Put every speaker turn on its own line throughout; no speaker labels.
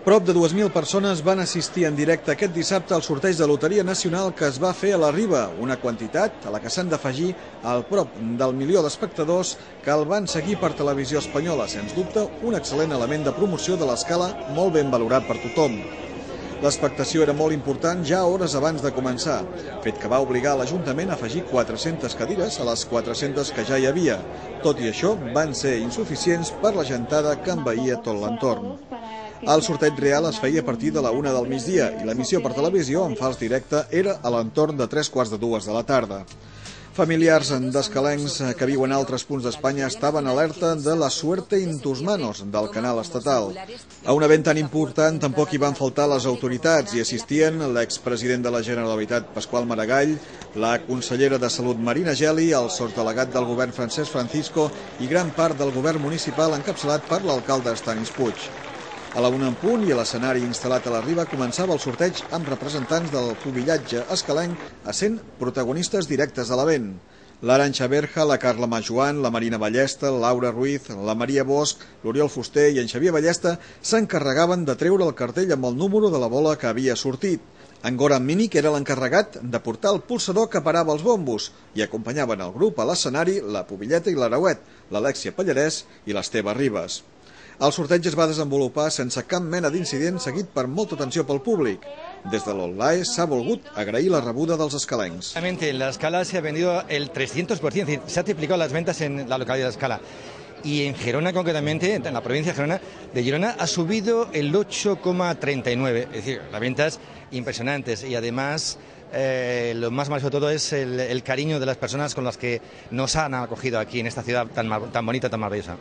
Prop de 2.000 persones van assistir en directe aquest dissabte al sorteig de Loteria Nacional que es va fer a la Riba, una quantitat a la que s'han d'afegir al prop del milió d'espectadors que el van seguir per televisió espanyola, sens dubte un excel·lent element de promoció de l'escala molt ben valorat per tothom. L'expectació era molt important ja hores abans de començar, fet que va obligar l'Ajuntament a afegir 400 cadires a les 400 que ja hi havia. Tot i això, van ser insuficients per la gentada que envaïa tot l'entorn. El sorteig real es feia a partir de la 1 del migdia i l'emissió per televisió en fals directe era a l'entorn de 3:45 de la tarda. Familiars d'escalencs que viuen a altres punts d'Espanya estaven alerta de la suerte in tus manos del canal estatal. A un event tan important tampoc hi van faltar les autoritats i assistien l'expresident de la Generalitat Pasqual Maragall, la consellera de Salut Marina Geli, el sotsdelegat del govern Francesc Francisco i gran part del govern municipal encapçalat per l'alcalde Stanis Puig. A la 1 en punt i a l'escenari instal·lat a la Riba començava el sorteig amb representants del pubillatge escalenc essent protagonistes directes de l'event. L'Arantxa Berja, la Carla Majoan, la Marina Ballesta, la Laura Ruiz, la Maria Bosch, l'Oriol Fuster i en Xavier Ballesta s'encarregaven de treure el cartell amb el número de la bola que havia sortit. En Goran Minic era l'encarregat de portar el pulsador que parava els bombos i acompanyaven el grup a l'escenari la Pubilleta i l'Arauet, l'Alexia Pallarès i l'Esteve Ribas. El sorteig es va desenvolupar sense cap mena d'incident seguit per molta atenció pel públic. Des de l'Online s'ha volgut agrair la rebuda dels escalencs.
La escala se ha vendido el 300%, se ha triplicado las ventas en la localidad de Escala. Y en Gerona, concretamente, en la provincia de Girona, ha subido el 8,39%. Es decir, las ventas impresionantes y además lo más mal sobre todo es el cariño de las personas con las que nos han acogido aquí en esta ciudad tan bonita, tan maravillosa.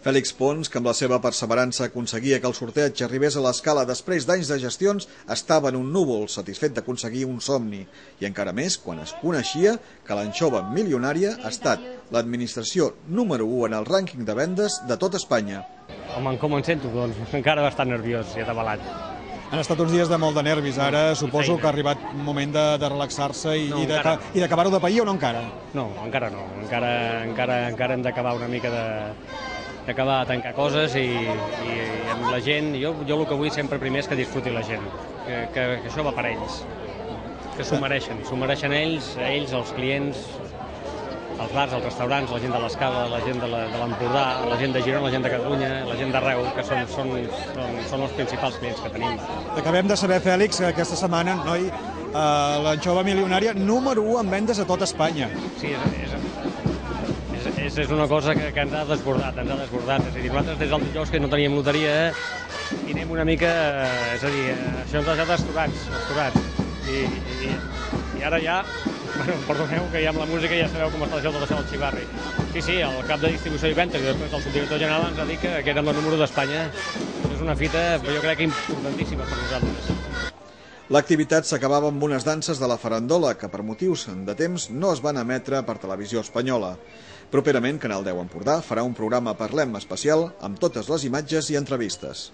Fèlix Pons, que amb la seva perseverança aconseguia que el sorteig arribés a l'escala després d'anys de gestions, estava en un núvol, satisfet d'aconseguir un somni. I encara més quan es coneixia que l'anxova milionària ha estat l'administració número 1 en el rànquing de vendes de tot Espanya.
Home, com em sento? Doncs encara bastant nerviós i atabalat.
Han estat uns dies de molt de nervis. Ara suposo que ha arribat un moment de relaxar-se i d'acabar-ho de pair o no encara?
No, encara no. Encara hem d'acabar una mica d'acabar de tancar coses i amb la gent, jo el que vull sempre primer és que disfruti la gent, que això va per ells, que s'ho mereixen ells, els clients, els bars, els restaurants, la gent de l'Escala, la gent de l'Empordà, la gent de Girona, la gent de Catalunya, la gent d'arreu, que són els principals clients que tenim.
Acabem de saber, Fèlix, que aquesta setmana, noi, l'anxova milionària número 1 en vendes a tot Espanya.
Sí, és una cosa que ens ha desbordat, És a dir, nosaltres des del dijous que no teníem loteria i anem una mica, és a dir, això ens ha deixat esturats. I ara ja, perdoneu que ja amb la música ja sabeu com està això de la seu del Xivarri. Sí, el cap de distribució i venda, que després el subdirector general ens ha dit que érem el número d'Espanya. És una fita, jo crec que importantíssima per nosaltres.
L'activitat s'acabava amb unes danses de la farandola que per motius de temps no es van emetre per televisió espanyola. Properament, Canal 10 Empordà farà un programa Parlem especial amb totes les imatges i entrevistes.